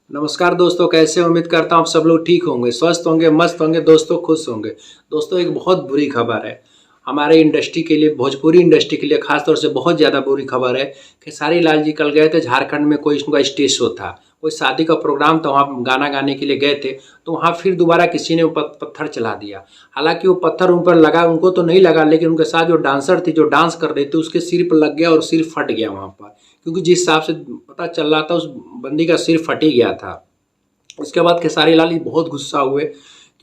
नमस्कार दोस्तों, कैसे हो? उम्मीद करता हूँ आप सब लोग ठीक होंगे, स्वस्थ होंगे, मस्त होंगे दोस्तों, खुश होंगे। दोस्तों, एक बहुत बुरी खबर है हमारे इंडस्ट्री के लिए, भोजपुरी इंडस्ट्री के लिए खास तौर से बहुत ज़्यादा बुरी खबर है। खेसारी लाल जी कल गए थे झारखंड में, कोई उनका स्टेज शो था, कोई शादी का प्रोग्राम था, वहाँ गाना गाने के लिए गए थे। तो वहाँ फिर दोबारा किसी ने पत्थर चला दिया। हालांकि वो पत्थर उन पर लगा, उनको तो नहीं लगा, लेकिन उनके साथ जो डांसर थी, जो डांस कर रही थी, उसके सिर पर लग गया और सिर फट गया वहाँ पर। क्योंकि जिस हिसाब से पता चल रहा था, उस बंदी का सिर फट ही गया था। उसके बाद खेसारी लाल जी बहुत गुस्सा हुए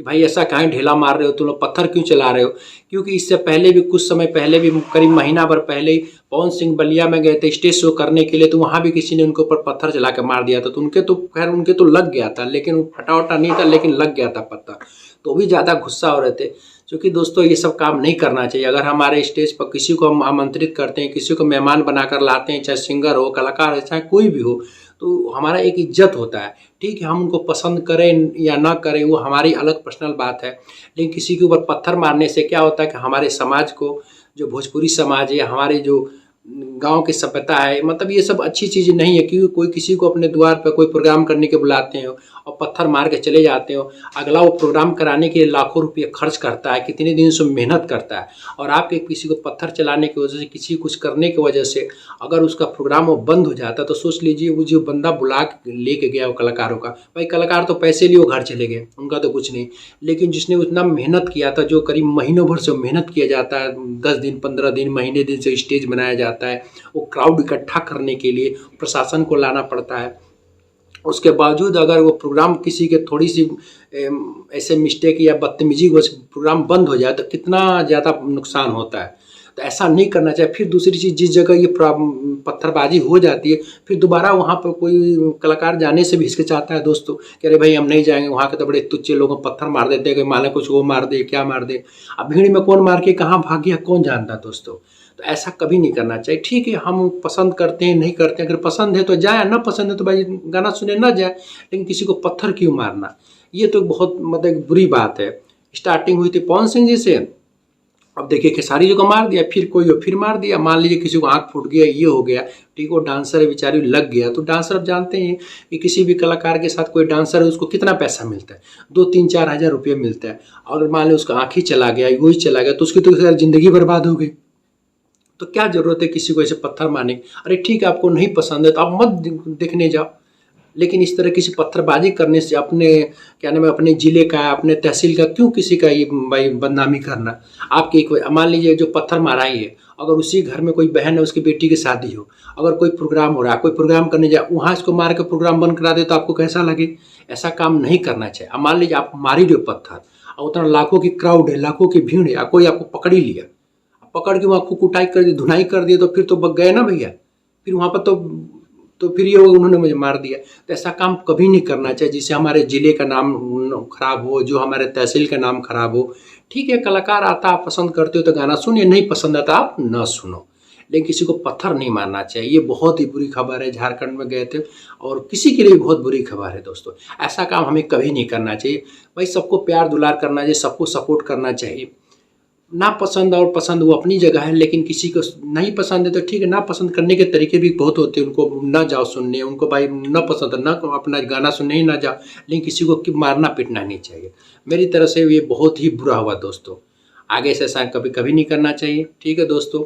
कि भाई ऐसा काहे ढेला मार रहे हो, तुम लोग पत्थर क्यों चला रहे हो। क्योंकि इससे पहले भी, कुछ समय पहले भी, करीब महीना भर पहले ही पवन सिंह बलिया में गए थे स्टेज शो करने के लिए, तो वहाँ भी किसी ने उनके ऊपर पत्थर चला के मार दिया था। तो उनके तो खैर उनके तो लग गया था, लेकिन वो फटा वटा नहीं था, लेकिन लग गया था पत्थर। तो भी ज़्यादा गुस्सा हो रहे थे। क्योंकि दोस्तों, ये सब काम नहीं करना चाहिए। अगर हमारे स्टेज पर किसी को हम आमंत्रित करते हैं, किसी को मेहमान बनाकर लाते हैं, चाहे सिंगर हो, कलाकार हो, चाहे कोई भी हो, तो हमारा एक इज्जत होता है। ठीक है, हम उनको पसंद करें या ना करें, वो हमारी अलग पर्सनल बात है। लेकिन किसी के ऊपर पत्थर मारने से क्या होता है कि हमारे समाज को, जो भोजपुरी समाज है, हमारे जो गांव की सभ्यता है, मतलब ये सब अच्छी चीज़ नहीं है। क्योंकि कोई किसी को अपने द्वार पर कोई प्रोग्राम करने के बुलाते हो और पत्थर मार के चले जाते हो। अगला वो प्रोग्राम कराने के लिए लाखों रुपये खर्च करता है, कितने दिन से मेहनत करता है, और आपके किसी को पत्थर चलाने की वजह से, किसी कुछ करने की वजह से अगर उसका प्रोग्राम वो बंद हो जाता, तो सोच लीजिए वो जो बंदा बुला के लेके गया वो कलाकारों का, भाई कलाकार तो पैसे लिए वो घर चले गए, उनका तो कुछ नहीं। लेकिन जिसने उतना मेहनत किया था, जो करीब महीनों भर से मेहनत किया जाता है, 10 दिन, 15 दिन, महीने दिन से स्टेज बनाया जाता है, वो क्राउड इकट्ठा करने के लिए प्रशासन को लाना पड़ता है। उसके बावजूद अगर वो प्रोग्राम किसी के थोड़ी सी ऐसे मिस्टेक या बदतमीजी की वजह से प्रोग्राम बंद हो जाए, तो कितना ज़्यादा नुकसान होता है। तो ऐसा नहीं करना चाहिए। फिर दूसरी चीज़, जिस जगह ये पत्थरबाजी हो जाती है, फिर दोबारा वहाँ पर कोई कलाकार जाने से भी हिचकिचाता है दोस्तों, कि अरे भाई हम नहीं जाएंगे, वहाँ के तो बड़े तुच्चे लोगों को पत्थर मार देते हैं, कि माने कुछ वो मार दे, क्या मार दे। अब भीड़ में कौन मार के कहाँ भाग गया, कौन जानता दोस्तों। तो ऐसा कभी नहीं करना चाहिए। ठीक है, हम पसंद करते हैं, नहीं करते हैं, अगर पसंद है तो जाए, ना पसंद है तो भाई गाना सुने ना जाए। लेकिन किसी को पत्थर क्यों मारना, ये तो बहुत मतलब एक बुरी बात है। स्टार्टिंग हुई थी पवन सिंह जी से, अब देखिए खेसारी जी को मार दिया, फिर कोई हो फिर मार दिया। मान लीजिए किसी को आँख फूट गया, ये हो गया, ठीक, वो डांसर है बेचारी, लग गया। तो डांसर अब जानते हैं कि किसी भी कलाकार के साथ कोई डांसर है, उसको कितना पैसा मिलता है, 2-3-4 हज़ार रुपये मिलता है। और मान लीजिए उसका आँख ही चला गया, वही चला गया, तो उसकी तो ज़िंदगी बर्बाद हो गई। तो क्या ज़रूरत है किसी को ऐसे पत्थर मारने की। अरे ठीक है, आपको नहीं पसंद है तो आप मत देखने जाओ। लेकिन इस तरह किसी पत्थरबाजी करने से अपने, क्या नाम है, अपने ज़िले का, अपने तहसील का क्यों किसी का ये भाई बदनामी करना। आपकी कोई, मान लीजिए जो पत्थर मारा ही है, अगर उसी घर में कोई बहन है, उसकी बेटी की शादी हो, अगर कोई प्रोग्राम हो रहा है, कोई प्रोग्राम करने जाए, वहाँ इसको मार के प्रोग्राम बंद करा दे, तो आपको कैसा लगे। ऐसा काम नहीं करना चाहिए। अब मान लीजिए आप मार ही रहे हो पत्थर, और उतना लाखों की क्राउड है, लाखों की भीड़ है, कोई आपको पकड़ ही लिया, पकड़ के वहाँ आपको कुटाई कर दी, धुनाई कर दिया, तो फिर तो बग गए ना भैया। फिर वहाँ पर तो फिर ये उन्होंने मुझे मार दिया। तो ऐसा काम कभी नहीं करना चाहिए जिससे हमारे ज़िले का नाम खराब हो, जो हमारे तहसील का नाम खराब हो। ठीक है, कलाकार आता, आप पसंद करते हो तो गाना सुनिए, नहीं पसंद आता आप ना सुनो, लेकिन किसी को पत्थर नहीं मारना चाहिए। ये बहुत ही बुरी खबर है। झारखंड में गए थे, और किसी के लिए भी बहुत बुरी खबर है दोस्तों। ऐसा काम हमें कभी नहीं करना चाहिए। भाई सबको प्यार दुलार करना चाहिए, सबको सपोर्ट करना चाहिए। ना पसंद और पसंद वो अपनी जगह है, लेकिन किसी को नहीं पसंद है तो ठीक है, ना पसंद करने के तरीके भी बहुत होते हैं। उनको ना जाओ सुनने, उनको भाई ना पसंद है, ना अपना गाना सुनने ही ना जाओ, लेकिन किसी को मारना पीटना नहीं चाहिए। मेरी तरफ से ये बहुत ही बुरा हुआ दोस्तों। आगे से ऐसा कभी कभी नहीं करना चाहिए। ठीक है दोस्तों।